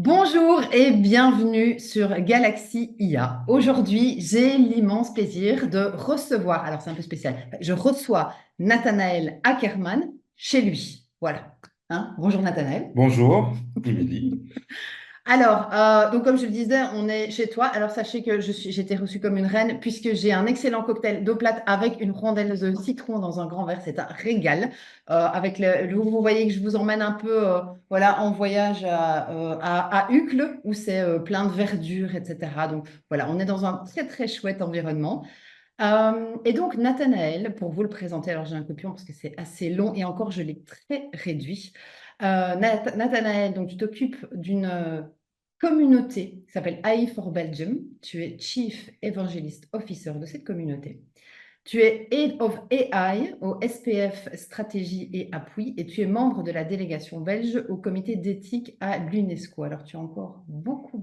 Bonjour et bienvenue sur Galaxy IA. Aujourd'hui, j'ai l'immense plaisir de recevoir, alors c'est un peu spécial, je reçois Nathanaël Ackerman chez lui. Voilà. Hein, bonjour Nathanaël. Bonjour, Émilie. Alors, donc comme je le disais, on est chez toi. Alors sachez que j'ai été reçue comme une reine puisque j'ai un excellent cocktail d'eau plate avec une rondelle de citron dans un grand verre. C'est un régal. Avec vous voyez que je vous emmène un peu, voilà, en voyage à Uccle où c'est plein de verdure, etc. Donc voilà, on est dans un très très chouette environnement. Et donc Nathanaël, pour vous le présenter, alors j'ai un copion parce que c'est assez long et encore je l'ai très réduit. Nathanaël, donc tu t'occupes d'une communauté qui s'appelle AI for Belgium. Tu es Chief Evangelist Officer de cette communauté. Tu es Head of AI au SPF Stratégie et Appui et tu es membre de la délégation belge au comité d'éthique à l'UNESCO. Alors tu as encore beaucoup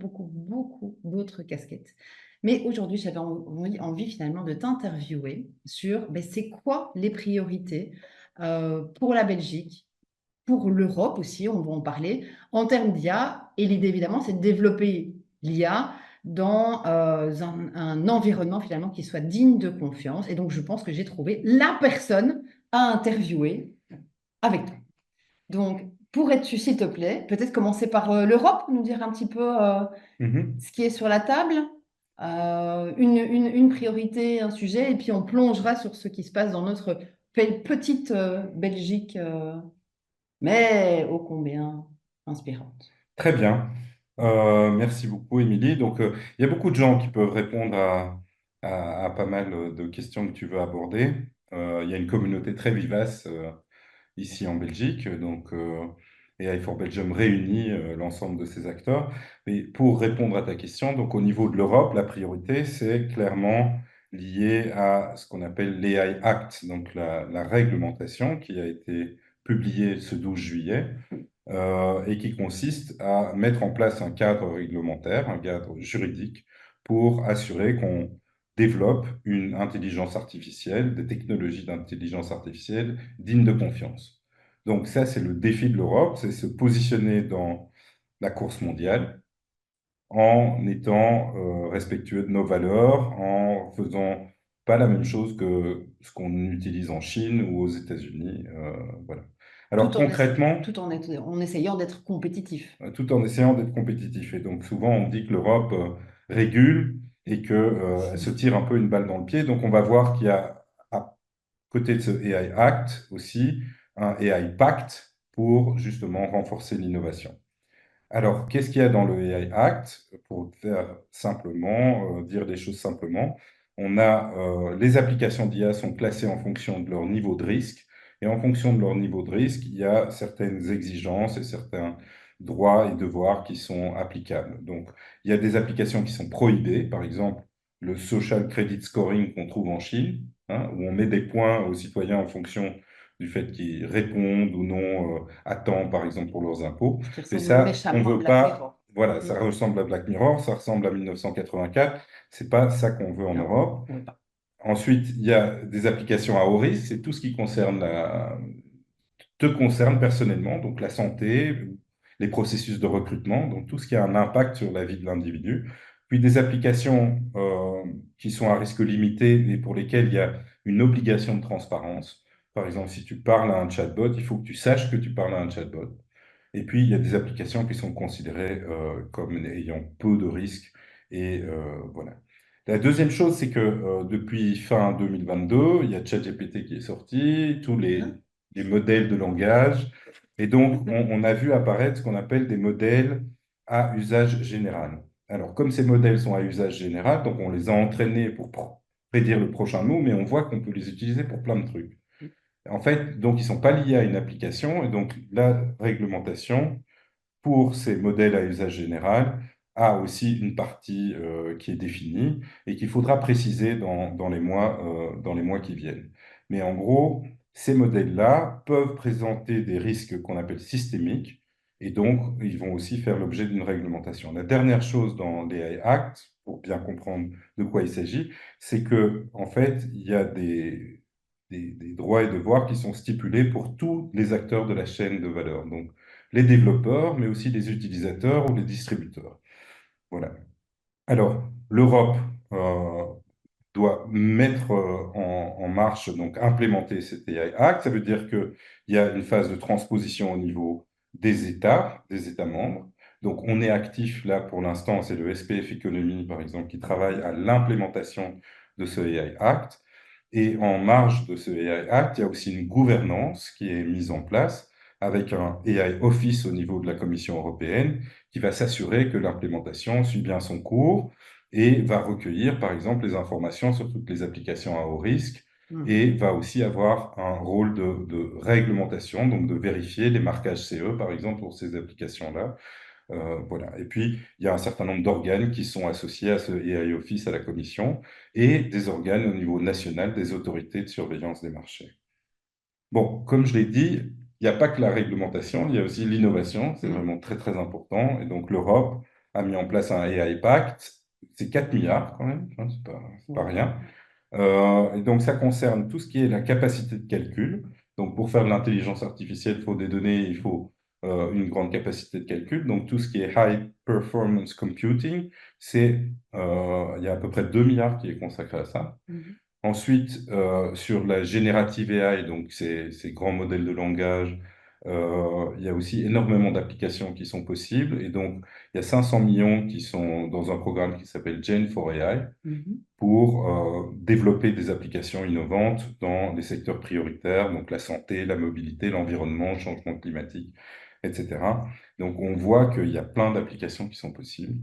d'autres casquettes. Mais aujourd'hui, j'avais envie finalement de t'interviewer sur c'est quoi les priorités pour la Belgique, pour l'Europe aussi, on va en parler, en termes d'IA. Et l'idée, évidemment, c'est de développer l'IA dans un environnement finalement qui soit digne de confiance. Et donc, je pense que j'ai trouvé la personne à interviewer avec toi. Donc, pourrais-tu, s'il te plaît, peut-être commencer par l'Europe, nous dire un petit peu Mhm. ce qui est sur la table, une priorité, un sujet, et puis on plongera sur ce qui se passe dans notre petite Belgique mais ô combien inspirante. Très bien. Merci beaucoup, Émilie. Donc, il y a beaucoup de gens qui peuvent répondre à pas mal de questions que tu veux aborder. Il y a une communauté très vivace ici en Belgique. Donc, AI for Belgium réunit l'ensemble de ces acteurs. Mais pour répondre à ta question, donc au niveau de l'Europe, la priorité, c'est clairement lié à ce qu'on appelle l'AI Act, donc la réglementation qui a été publiée ce 12 juillet et qui consiste à mettre en place un cadre réglementaire, un cadre juridique pour assurer qu'on développe une intelligence artificielle, des technologies d'intelligence artificielle dignes de confiance. Donc ça, c'est le défi de l'Europe, c'est se positionner dans la course mondiale en étant respectueux de nos valeurs, en faisant pas la même chose que ce qu'on utilise en Chine ou aux États-Unis. Voilà. Alors concrètement, En essayant d'être compétitif. tout en essayant d'être compétitif. Et donc souvent, on dit que l'Europe régule et qu'elle se tire un peu une balle dans le pied. Donc on va voir qu'il y a à côté de ce AI Act aussi un AI Pact pour justement renforcer l'innovation. Alors, qu'est-ce qu'il y a dans le AI Act? Pour faire simplement, dire les choses simplement, on a les applications d'IA sont classées en fonction de leur niveau de risque, et en fonction de leur niveau de risque, il y a certaines exigences et certains droits et devoirs qui sont applicables. Donc, il y a des applications qui sont prohibées, par exemple le social credit scoring qu'on trouve en Chine, hein, où on met des points aux citoyens en fonction du fait qu'ils répondent ou non à temps, par exemple, pour leurs impôts. Ce qui Et ressemble ça, on méchamment à veut Black pas. Mirror. Voilà, Mm. ça ressemble à Black Mirror, ça ressemble à 1984. C'est pas ça qu'on veut en Non, Europe. on ne veut pas. Ensuite, il y a des applications à haut risque. C'est tout ce qui concerne te concerne personnellement, donc la santé, les processus de recrutement, donc tout ce qui a un impact sur la vie de l'individu. Puis des applications qui sont à risque limité et pour lesquelles il y a une obligation de transparence. Par exemple, si tu parles à un chatbot, il faut que tu saches que tu parles à un chatbot. Et puis, il y a des applications qui sont considérées comme ayant peu de risques. Et voilà. La deuxième chose, c'est que depuis fin 2022, il y a ChatGPT qui est sorti, tous Hein. les modèles de langage. Et donc, on a vu apparaître ce qu'on appelle des modèles à usage général. Alors, comme ces modèles sont à usage général, donc on les a entraînés pour prédire le prochain mot, mais on voit qu'on peut les utiliser pour plein de trucs. En fait, donc, ils ne sont pas liés à une application. Et donc, la réglementation pour ces modèles à usage général a aussi une partie qui est définie et qu'il faudra préciser dans les mois qui viennent. Mais en gros, ces modèles-là peuvent présenter des risques qu'on appelle systémiques et donc ils vont aussi faire l'objet d'une réglementation. La dernière chose dans les AI Act, pour bien comprendre de quoi il s'agit, c'est que en fait, il y a des droits et devoirs qui sont stipulés pour tous les acteurs de la chaîne de valeur. Donc, les développeurs, mais aussi les utilisateurs ou les distributeurs. Voilà. Alors, l'Europe doit mettre en marche, donc implémenter cet AI Act. Ça veut dire qu'il y a une phase de transposition au niveau des États membres. Donc, on est actif là pour l'instant, c'est le SPF Economy, par exemple, qui travaille à l'implémentation de ce AI Act. Et en marge de ce AI Act, il y a aussi une gouvernance qui est mise en place avec un AI Office au niveau de la Commission européenne qui va s'assurer que l'implémentation suit bien son cours et va recueillir, par exemple, les informations sur toutes les applications à haut risque Mhm. et va aussi avoir un rôle de réglementation, donc de vérifier les marquages CE, par exemple, pour ces applications-là. Voilà. Et puis, il y a un certain nombre d'organes qui sont associés à ce AI Office, à la Commission, et des organes au niveau national, des autorités de surveillance des marchés. Bon, comme je l'ai dit, il n'y a pas que la réglementation, il y a aussi l'innovation, c'est Mhm. vraiment très très important. Et donc l'Europe a mis en place un AI Pact, c'est 4 milliards quand même, hein, c'est pas Ouais. rien. Et donc ça concerne tout ce qui est la capacité de calcul. Donc pour faire de l'intelligence artificielle, il faut des données, il faut une grande capacité de calcul. Donc tout ce qui est high performance computing, il y a à peu près 2 milliards qui est consacré à ça. Mhm. Ensuite, sur la générative AI, donc ces grands modèles de langage, il y a aussi énormément d'applications qui sont possibles. Et donc, il y a 500 millions qui sont dans un programme qui s'appelle Gen for AI Mhm. pour développer des applications innovantes dans les secteurs prioritaires, donc la santé, la mobilité, l'environnement, le changement climatique, etc. Donc, on voit qu'il y a plein d'applications qui sont possibles.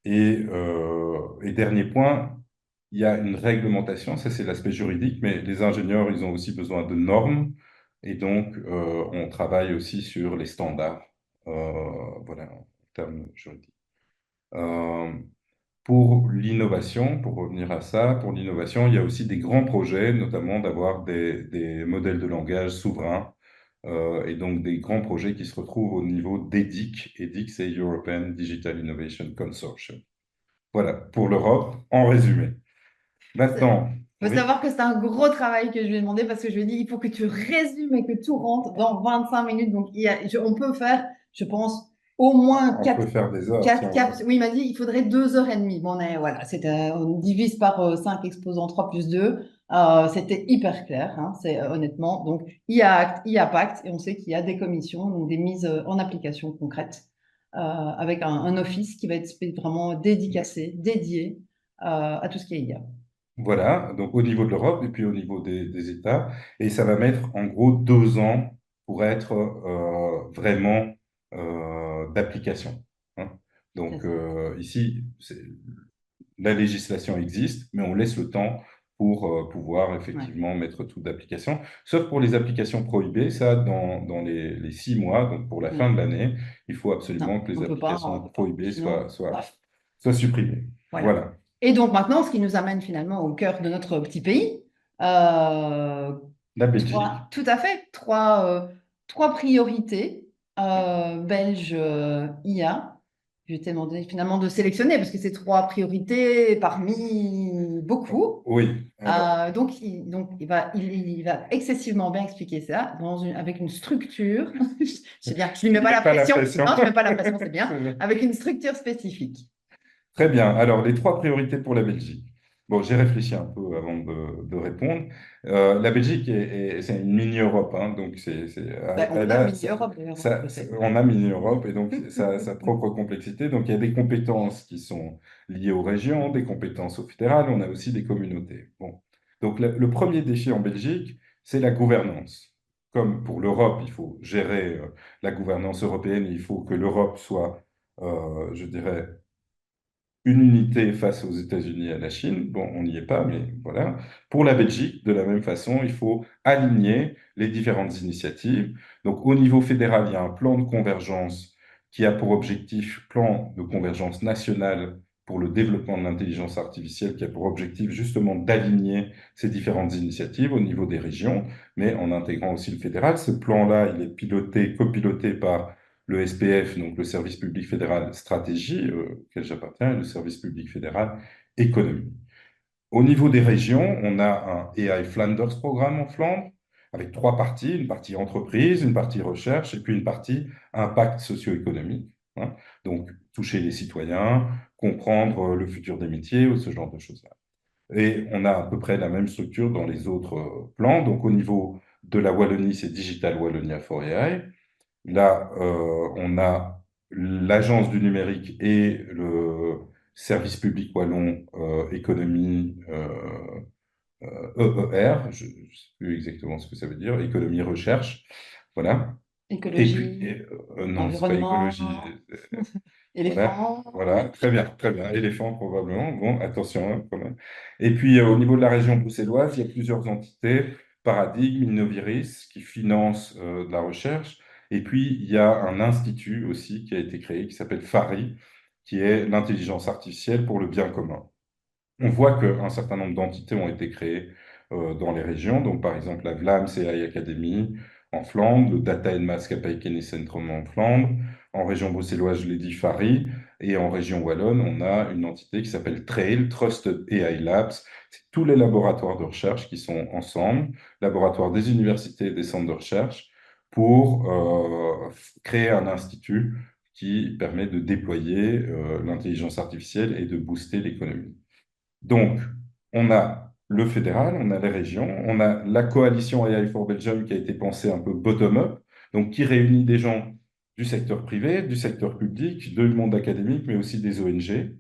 Et dernier point, il y a une réglementation, ça c'est l'aspect juridique, mais les ingénieurs, ils ont aussi besoin de normes, et donc on travaille aussi sur les standards, voilà, en termes juridiques. Euh, pour l'innovation, pour revenir à ça, pour l'innovation, il y a aussi des grands projets, notamment d'avoir des modèles de langage souverains, et donc des grands projets qui se retrouvent au niveau d'EDIC. EDIC, c'est European Digital Innovation Consortium. Voilà, pour l'Europe, en résumé. Maintenant, Il faut oui, savoir que c'est un gros travail que je lui ai demandé parce que je lui ai dit, il faut que tu résumes et que tout rentre dans 25 minutes. Donc, on peut faire, je pense, au moins on peut faire des heures si 4 on veut. caps. Oui, il m'a dit, il faudrait 2 heures et demie. Bon, voilà, on divise par 5 exposants, 3 plus 2. C'était hyper clair, hein, honnêtement. Donc, il y a acte, il y a pacte, et on sait qu'il y a des commissions, donc des mises en application concrètes, avec un office qui va être vraiment dédicacé, dédié à tout ce qui est IA. Voilà, donc au niveau de l'Europe et puis au niveau des États. Et ça va mettre en gros 2 ans pour être vraiment d'application, hein. C'est Donc ça. ici, la législation existe, mais on laisse le temps pour pouvoir Ouais. effectivement mettre tout d'application. Sauf pour les applications prohibées, ça, dans les 6 mois, donc pour la fin Ouais. de l'année, il faut Non, absolument que les on peut pas, applications on peut pas. prohibées Sinon, soient supprimées. voilà. Voilà. Et donc maintenant, ce qui nous amène finalement au cœur de notre petit pays, euh, La Belgique. tout à fait, trois priorités belges IA. Je t'ai demandé finalement de sélectionner parce que c'est trois priorités parmi beaucoup. Oui, alors, Il va excessivement bien expliquer ça avec une structure. Je sais bien, je lui mets il pas met la pas la pression. pression. Non, je mets pas la pression, c'est bien. C'est bien. Avec une structure spécifique. Très bien. Alors, les 3 priorités pour la Belgique. Bon, j'ai réfléchi un peu avant de répondre. La Belgique, c'est une mini-Europe, hein, donc Ben, on elle a a, mini-Europe d'ailleurs, hein, peut-être. on a mini-Europe et donc ça a sa propre complexité. Donc, il y a des compétences qui sont liées aux régions, des compétences au fédéral, on a aussi des communautés. Bon. Donc, le premier défi en Belgique, c'est la gouvernance. Comme pour l'Europe, il faut gérer la gouvernance européenne, il faut que l'Europe soit, je dirais, une unité face aux États-Unis et à la Chine. Bon, on n'y est pas, mais voilà. Pour la Belgique, de la même façon, il faut aligner les différentes initiatives. Donc, au niveau fédéral, il y a un plan de convergence qui a pour objectif, plan de convergence nationale pour le développement de l'intelligence artificielle, qui a pour objectif justement d'aligner ces différentes initiatives au niveau des régions, mais en intégrant aussi le fédéral. Ce plan-là, il est piloté, copiloté par le SPF, donc le service public fédéral stratégie, auquel j'appartiens, et le service public fédéral économie. Au niveau des régions, on a un AI Flanders programme en Flandre, avec trois parties, une partie entreprise, une partie recherche et puis une partie impact socio-économique, hein. Donc, toucher les citoyens, comprendre le futur des métiers ou ce genre de choses-là. Et on a à peu près la même structure dans les autres plans. Donc, au niveau de la Wallonie, c'est Digital Wallonia for AI. Là, on a l'Agence du numérique et le service public wallon économie EER, je ne sais plus exactement ce que ça veut dire, économie recherche, voilà. Et puis, Écologie, non, c'est pas écologie. environnement, Voilà, éléphant. voilà, très bien. Éléphant probablement. Bon, attention hein, quand même. Et puis au niveau de la région bruxelloise, il y a plusieurs entités, Paradigme, Innoviris, qui financent de la recherche. Et puis il y a un institut aussi qui a été créé, qui s'appelle FARI, qui est l'intelligence artificielle pour le bien commun. On voit qu'un certain nombre d'entités ont été créées dans les régions. Donc, par exemple, la Vlaams AI Academy en Flandre, le Data and Mass Kenniscentrum en Flandre. En région bruxelloise, je l'ai dit, FARI. Et en région wallonne, on a une entité qui s'appelle TRAIL, Trusted AI Labs. C'est tous les laboratoires de recherche qui sont ensemble, laboratoires des universités et des centres de recherche, pour créer un institut qui permet de déployer l'intelligence artificielle et de booster l'économie. Donc, on a le fédéral, on a les régions, on a la coalition AI for Belgium qui a été pensée un peu bottom-up, donc qui réunit des gens du secteur privé, du secteur public, du monde académique, mais aussi des ONG.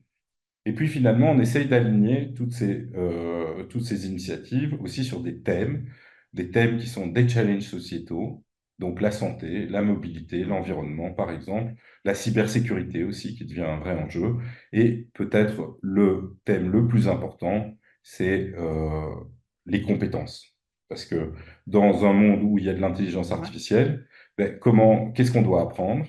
Et puis finalement, on essaye d'aligner toutes ces initiatives aussi sur des thèmes qui sont des challenges sociétaux, donc la santé, la mobilité, l'environnement par exemple, la cybersécurité aussi qui devient un vrai enjeu, et peut-être le thème le plus important, c'est les compétences. Parce que dans un monde où il y a de l'intelligence Ouais. artificielle, ben, qu'est-ce qu'on doit apprendre?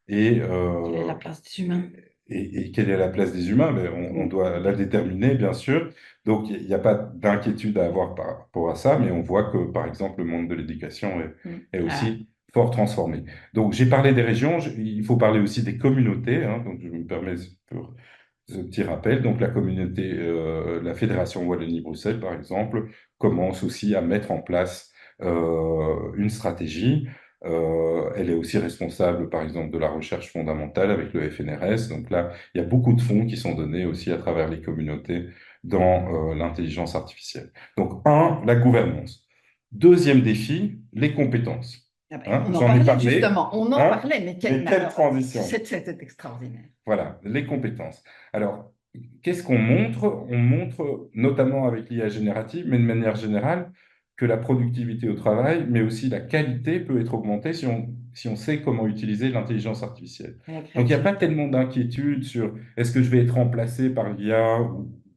Et, Quelle est euh, la place des humains? et quelle est la place des humains? Ben, on doit la déterminer, bien sûr. Donc, il n'y a pas d'inquiétude à avoir par rapport à ça, mais on voit que, par exemple, le monde de l'éducation Mm. est Ah, aussi fort transformé. Donc, j'ai parlé des régions, il faut parler aussi des communautés, hein. Donc, je me permets pour ce petit rappel. Donc, la communauté, la Fédération Wallonie-Bruxelles, par exemple, commence aussi à mettre en place une stratégie. Elle est aussi responsable, par exemple, de la recherche fondamentale avec le FNRS. Donc là, il y a beaucoup de fonds qui sont donnés aussi à travers les communautés dans l'intelligence artificielle. Donc, la gouvernance. Deuxième défi, les compétences. ah ben, Hein, on en j'en ai parlait parlé, justement, on en hein, parlait, mais mais quelle alors, transition. c'était extraordinaire. Voilà, les compétences. Alors, qu'est-ce qu'on montre? On montre, notamment avec l'IA générative, mais de manière générale, que la productivité au travail, mais aussi la qualité peut être augmentée si on sait comment utiliser l'intelligence artificielle. Et la Donc, il n'y a pas créativité. tellement d'inquiétude sur est-ce que je vais être remplacé par l'IA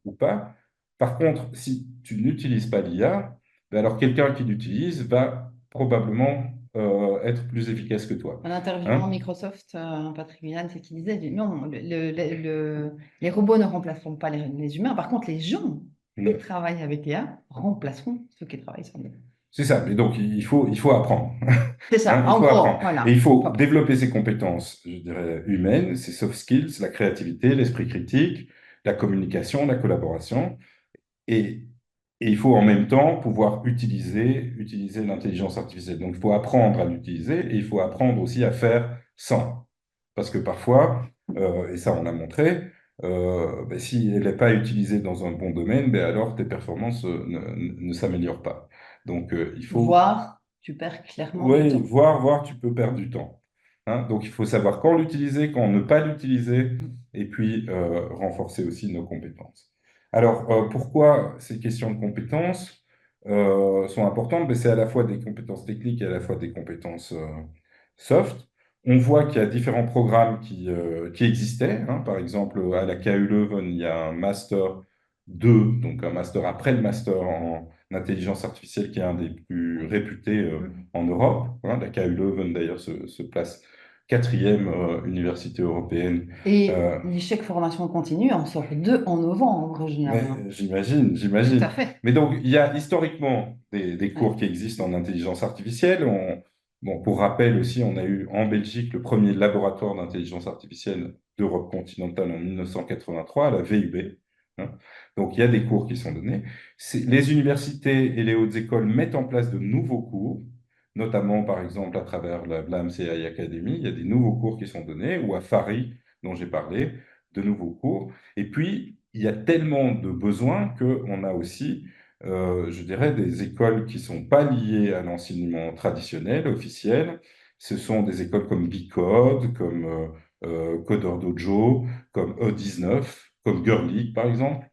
ou pas. Par contre, si tu n'utilises pas l'IA, ben alors quelqu'un qui l'utilise va probablement être plus efficace que toi. En interviewant Hein? Microsoft, Patrick Villane, c'est qu'il disait, non, les robots ne remplaceront pas les humains. Par contre, les gens qui Mm. travaillent avec l'IA remplaceront ceux qui travaillent sans l'IA. C'est ça, mais donc il faut apprendre. C'est ça, Hein, il en faut gros, apprendre. Et voilà. il Faut faut apprendre. développer ses compétences, je dirais, humaines, ses soft skills, la créativité, l'esprit critique, la communication, la collaboration. Et, et il faut en même temps pouvoir utiliser l'intelligence artificielle. Donc il faut apprendre à l'utiliser et il faut apprendre aussi à faire sans. Parce que parfois, et ça on l'a montré, ben, si elle n'est pas utilisée dans un bon domaine, ben alors tes performances ne s'améliorent pas. Donc il faut Voire, tu perds clairement du oui, temps. voir, tu peux perdre du temps. Hein, donc, il faut savoir quand l'utiliser, quand ne pas l'utiliser, et puis renforcer aussi nos compétences. Alors, pourquoi ces questions de compétences sont importantes? Ben, c'est à la fois des compétences techniques et à la fois des compétences soft. On voit qu'il y a différents programmes qui existaient, hein. Par exemple, à la KU Leuven, il y a un master 2, donc un master après le master en intelligence artificielle qui est un des plus réputés Mm. en Europe. Hein. La KU Leuven, d'ailleurs, se place quatrième université européenne. Et Euh, l'échec formation continue en sort deux en novembre, mais généralement. j'imagine, Tout à j'imagine. fait. Mais donc, il y a historiquement des Ouais. cours qui existent en intelligence artificielle. Bon, pour rappel aussi, on a eu en Belgique le premier laboratoire d'intelligence artificielle d'Europe continentale en 1983 à la VUB. Hein. Donc, il y a des cours qui sont donnés. Les universités et les hautes écoles mettent en place de nouveaux cours, notamment, par exemple, à travers la BLAM CI Academy. Il y a des nouveaux cours qui sont donnés, ou à Fari, dont j'ai parlé, de nouveaux cours. Et puis, il y a tellement de besoins qu'on a aussi, je dirais, des écoles qui ne sont pas liées à l'enseignement traditionnel, officiel. Ce sont des écoles comme Bicode, comme Coder Dojo, comme E19, comme Girl League, par exemple,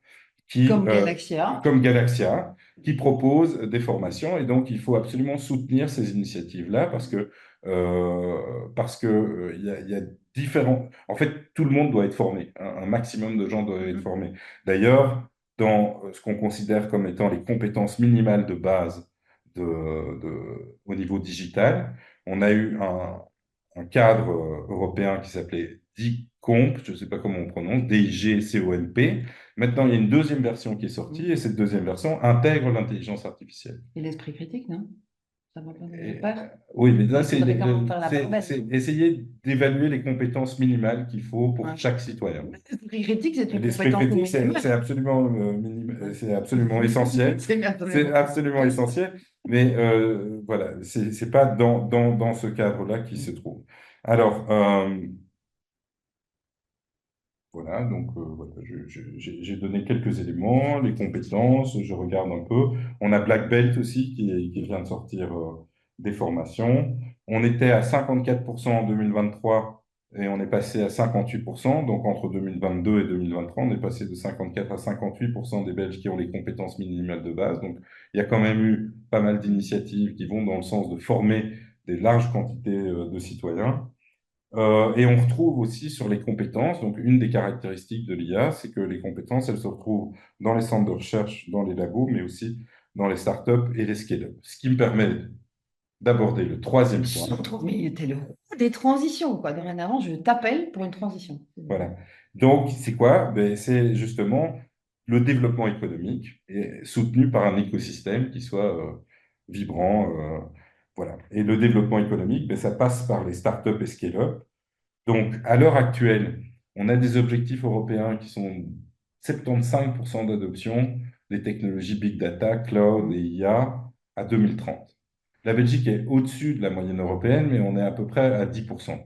qui, Comme Galaxia. comme Galaxia, qui proposent des formations. Et donc, il faut absolument soutenir ces initiatives-là parce que il y a différents. En fait, tout le monde doit être formé. Un maximum de gens doivent être Mhm. formés. D'ailleurs, dans ce qu'on considère comme étant les compétences minimales de base au niveau digital, on a eu un cadre européen qui s'appelait DICOMP, je ne sais pas comment on prononce, DIGCOMP. Maintenant, il y a une deuxième version qui est sortie et cette deuxième version intègre l'intelligence artificielle. Et l'esprit critique, non? Ça va pas de Et, pair? oui, mais là, Il faudrait quand même faire la part belle. c'est essayer d'évaluer les compétences minimales qu'il faut pour Ouais. chaque citoyen. L'esprit critique, c'est une L'esprit compétence critique, minimale. c'est absolument essentiel. C'est C'est absolument. absolument essentiel. Mais voilà, c'est pas dans ce cadre-là qu'il se trouve. Alors, voilà, donc voilà, j'ai donné quelques éléments, les compétences, je regarde un peu. On a Black Belt aussi qui vient de sortir des formations. On était à 54% en 2023 et on est passé à 58%. Donc entre 2022 et 2023, on est passé de 54 à 58% des Belges qui ont les compétences minimales de base. Donc il y a quand même eu pas mal d'initiatives qui vont dans le sens de former des larges quantités de citoyens. Et on retrouve aussi sur les compétences, donc une des caractéristiques de l'IA, c'est que les compétences, elles se retrouvent dans les centres de recherche, dans les labos, mais aussi dans les startups et les scale-up. Ce qui me permet d'aborder le troisième point. Je trouve, mais t'es le roi des transitions, quoi. Dorénavant, je t'appelle pour une transition. Voilà. Donc, c'est quoi? Ben, c'est justement le développement économique et soutenu par un écosystème qui soit vibrant. Voilà. Et le développement économique, ben, ça passe par les startups et scale-up. Donc, à l'heure actuelle, on a des objectifs européens qui sont 75% d'adoption des technologies Big Data, Cloud et IA à 2030. La Belgique est au-dessus de la moyenne européenne, mais on est à peu près à 10%.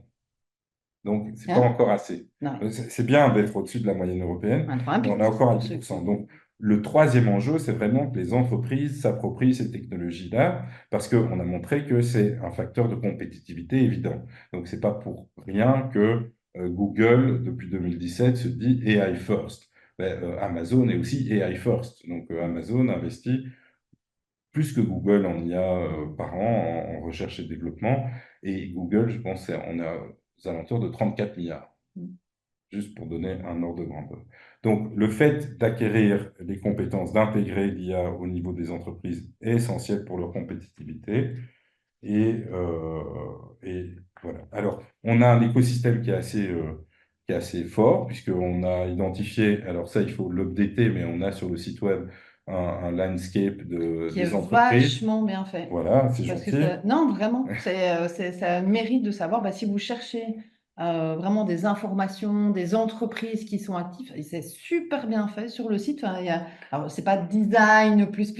Donc, c'est pas Hein? encore assez. Non, C'est bien d'être au-dessus de la moyenne européenne, un mais on Olympique, est encore à pour ceux 10%. qui. Donc, le troisième enjeu, c'est vraiment que les entreprises s'approprient ces technologies-là, parce qu'on a montré que c'est un facteur de compétitivité évident. Donc, c'est pas pour rien que Google, depuis 2017, se dit AI first. Ben, Amazon est aussi AI first. Donc, Amazon investit plus que Google en IA par an en recherche et développement. Et Google, je pense, on est aux alentours de 34 milliards, juste pour donner un ordre de grandeur. Donc, le fait d'acquérir les compétences, d'intégrer l'IA au niveau des entreprises est essentiel pour leur compétitivité. Et voilà. Alors, on a un écosystème qui est assez fort, puisqu'on a identifié, alors ça, il faut l'updater, mais on a sur le site web un landscape Qui est des entreprises. vachement bien fait. Voilà, c'est Parce que gentil. ça, non, vraiment, ça mérite de savoir, bah, si vous cherchez vraiment des informations, des entreprises qui sont actives, et c'est super bien fait sur le site. Enfin, alors, c'est pas design plus,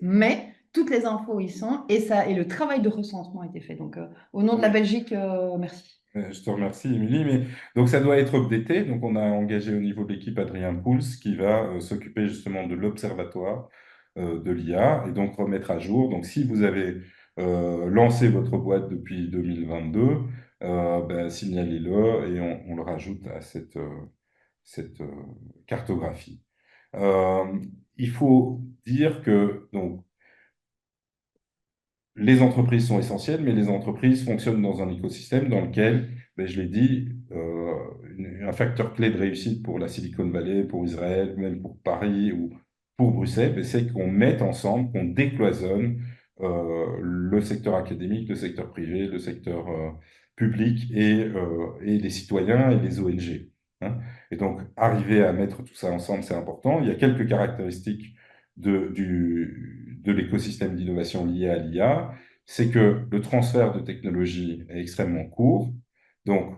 mais toutes les infos y sont, et ça, et le travail de recensement a été fait. Donc, au nom de la Oui. Belgique, merci. Je te remercie, Émilie. Mais donc, ça doit être updaté. Donc, on a engagé au niveau de l'équipe Adrien Pouls qui va s'occuper justement de l'observatoire de l'IA et donc remettre à jour. Donc, si vous avez lancé votre boîte depuis 2022, ben, signalez-le et on le rajoute à cette cartographie. Euh, il faut dire que donc, les entreprises sont essentielles, mais les entreprises fonctionnent dans un écosystème dans lequel, ben, je l'ai dit, un facteur clé de réussite pour la Silicon Valley, pour Israël, même pour Paris ou pour Bruxelles, ben, c'est qu'on mette ensemble, qu'on décloisonne le secteur académique, le secteur privé, le secteur public et les citoyens et les ONG. Hein. Et donc, arriver à mettre tout ça ensemble, c'est important. Il y a quelques caractéristiques de l'écosystème d'innovation lié à l'IA, c'est que le transfert de technologie est extrêmement court. Donc,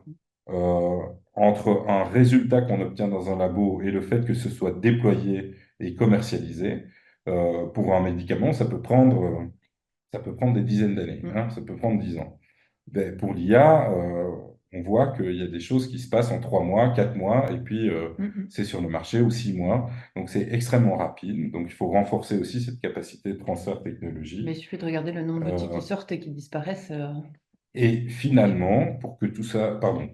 entre un résultat qu'on obtient dans un labo et le fait que ce soit déployé, et commercialisé. Pour un médicament, ça peut prendre des dizaines d'années, Mm, hein, ça peut prendre 10 ans. Ben, pour l'IA, on voit qu'il y a des choses qui se passent en 3 mois, 4 mois, et puis mm, mm. c'est sur le marché ou 6 mois. Donc c'est extrêmement rapide. Donc il faut renforcer aussi cette capacité de transfert Mais il technologique. suffit de regarder le nombre d'outils Euh, qui sortent et qui disparaissent et tous les mois. finalement, pour que tout ça, pardon,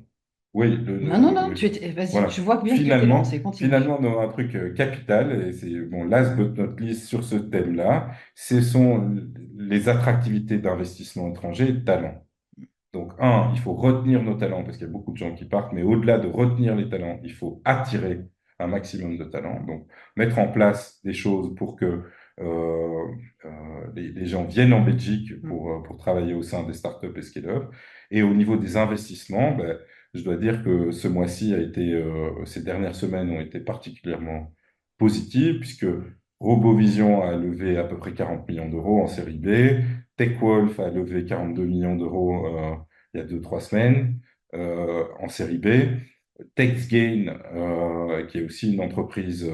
oui, Non, non, non, vas-y, je voilà. vois bien que tu étais Finalement, lancé, continue. finalement, dans un truc capital, et c'est bon, last but not least sur ce thème-là, ce sont les attractivités d'investissement étranger et de talent. Donc, un, il faut retenir nos talents parce qu'il y a beaucoup de gens qui partent, mais au-delà de retenir les talents, il faut attirer un maximum de talents. Donc, mettre en place des choses pour que les gens viennent en Belgique Mm. pour travailler au sein des startups et scale-up. Et au niveau des investissements, ben, je dois dire que ce mois-ci a été, ces dernières semaines ont été particulièrement positives puisque RoboVision a levé à peu près 40 millions d'euros en série B. TechWolf a levé 42 millions d'euros il y a 2, 3 semaines en série B. TextGain, qui est aussi une entreprise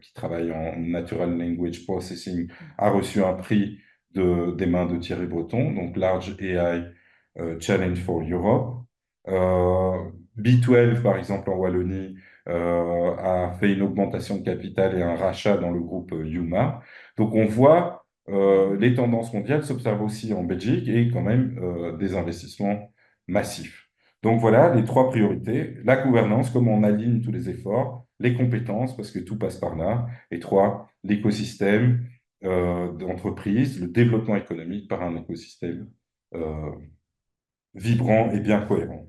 qui travaille en Natural Language Processing, a reçu un prix des mains de Thierry Breton, donc Large AI Challenge for Europe. B12, par exemple, en Wallonie, a fait une augmentation de capital et un rachat dans le groupe Yuma. Donc on voit les tendances mondiales s'observent aussi en Belgique et quand même des investissements massifs. Donc voilà les trois priorités. La gouvernance, comment on aligne tous les efforts, les compétences, parce que tout passe par là, et trois, l'écosystème d'entreprise, le développement économique par un écosystème euh, vibrant et bien cohérent.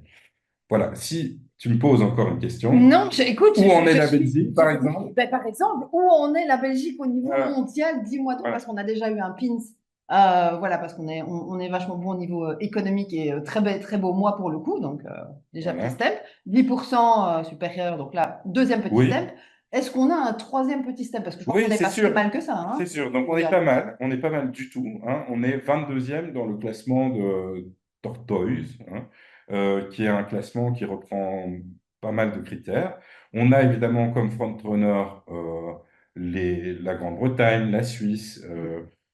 Voilà, si tu me poses encore une question, Non, écoute, où en est je la suis. Belgique, par Oui, exemple? ben, par exemple, où en est la Belgique au niveau Voilà, mondial? Dis-moi donc, voilà, parce qu'on a déjà eu un pins. Voilà, parce on est vachement bon au niveau économique et très beau mois pour le coup. Donc, déjà, petit voilà. step. 10% supérieur. Donc là, deuxième petit Oui, step. Est-ce qu'on a un troisième petit step? Parce que je crois qu'on oui, n'est c'est pas si sûr. mal que ça, C'est hein, sûr. Donc, on n'est pas mondial. mal. On n'est pas mal du tout, hein. On est 22e dans le classement de Tortoise, hein, qui est un classement qui reprend pas mal de critères. On a évidemment comme frontrunner la Grande-Bretagne, la Suisse,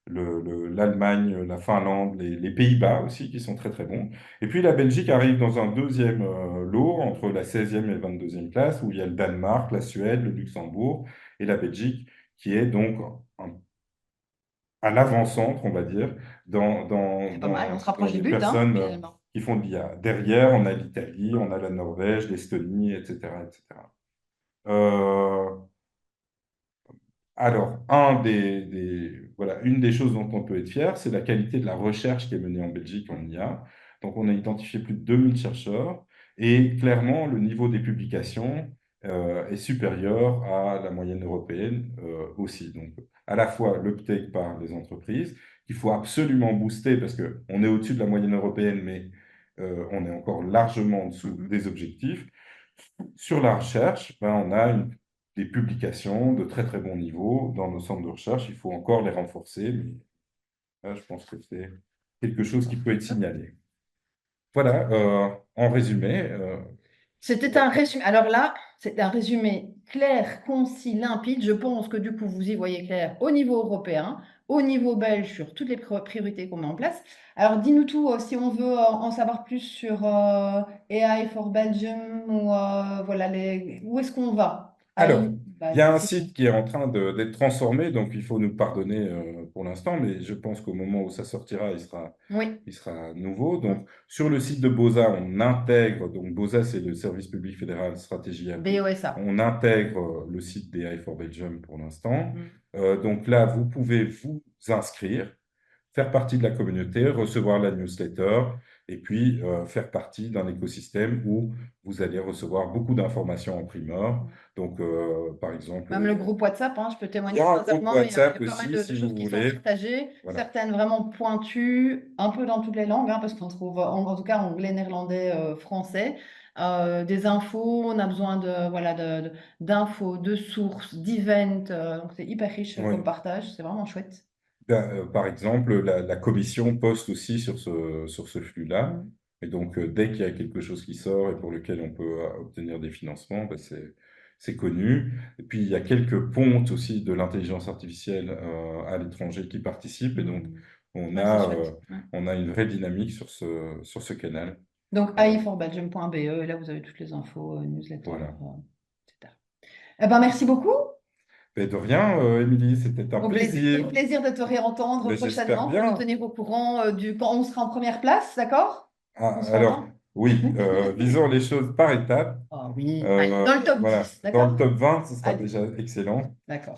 l'Allemagne, la Finlande, les Pays-Bas aussi, qui sont très très bons. Et puis la Belgique arrive dans un deuxième lot, entre la 16e et 22e classe, où il y a le Danemark, la Suède, le Luxembourg et la Belgique qui est donc à l'avant-centre, on va dire, C'est pas mal, on se dans rapproche du les but, hein, personnes finalement. qui font de l'IA. Derrière, on a l'Italie, on a la Norvège, l'Estonie, etc., etc. Euh, alors, voilà, une des choses dont on peut être fier, c'est la qualité de la recherche qui est menée en Belgique en IA. Donc, on a identifié plus de 2000 chercheurs et clairement, le niveau des publications est supérieur à la moyenne européenne aussi. Donc, à la fois l'uptake par les entreprises, qu'il faut absolument booster parce qu'on est au-dessus de la moyenne européenne, mais on est encore largement en dessous Mhm. des objectifs. Sur la recherche, ben, on a des publications de très très bon niveau dans nos centres de recherche. Il faut encore les renforcer, mais là, je pense que c'est quelque chose qui peut être signalé. Voilà, en résumé, C'était un résumé. Alors là, c'est un résumé clair, concis, limpide. Je pense que du coup, vous y voyez clair au niveau européen, au niveau belge, sur toutes les priorités qu'on met en place. Alors, dis-nous tout, si on veut en savoir plus sur AI for Belgium ou voilà, où est-ce qu'on va? alors, AI, il y a un c'est tout. site qui est en train d'être transformé, donc il faut nous pardonner pour l'instant, mais je pense qu'au moment où ça sortira, Oui, il sera nouveau. mm. Donc, sur le site de BOSA, on intègre, donc BOSA, c'est le Service public fédéral stratégie appli, BOSA. on intègre le site des AI for Belgium pour l'instant. Mm. Donc là, vous pouvez vous inscrire, faire partie de la communauté, recevoir la newsletter et puis faire partie d'un écosystème où vous allez recevoir beaucoup d'informations en primeur. Donc, par exemple, Même le groupe WhatsApp, hein, je peux il y témoigner aura un groupe sincèrement, il y WhatsApp a pas mal aussi, de si choses vous qui sont voulez. partagées, Voilà. certaines vraiment pointues, un peu dans toutes les langues, hein, parce qu'on trouve en tout cas anglais, néerlandais, français, des infos, on a besoin de, voilà, d'infos, de sources, d'events, donc c'est hyper riche comme Oui. partage, c'est vraiment chouette. Ben, par exemple, la commission poste aussi sur ce flux-là. Mm. Et donc, dès qu'il y a quelque chose qui sort et pour lequel on peut obtenir des financements, ben, c'est connu. Et puis, il y a quelques pontes aussi de l'intelligence artificielle à l'étranger qui participent. Et donc, on Ouais, c'est a, chouette. Ouais. on a une vraie dynamique sur ce canal. Donc, Euh, ai4belgium.be, et là, vous avez toutes les infos, newsletter, voilà. etc. Eh ben, merci beaucoup. Mais de rien, Émilie, c'était un Au plaisir. plaisir de te réentendre Mais j'espère prochainement pour nous bien. tenir au courant quand on sera en première place, d'accord? Ah, On se alors, revoit? oui, visons les choses par étapes. Ah oui, allez, dans le top Voilà, 10, dans le d'accord? top 20, ce sera Allez, déjà excellent. d'accord.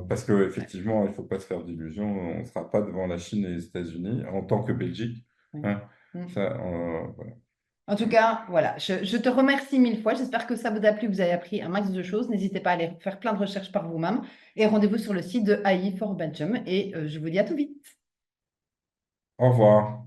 Parce qu'effectivement, il ne faut pas se faire d'illusions, on ne sera pas devant la Chine et les États-Unis en tant que Belgique. Oui. Hein. Mm. Ça, voilà. En tout cas, voilà, je te remercie mille fois. J'espère que ça vous a plu, que vous avez appris un max de choses. N'hésitez pas à aller faire plein de recherches par vous-même. Et rendez-vous sur le site de AI for Belgium. Et je vous dis à tout vite. Au revoir.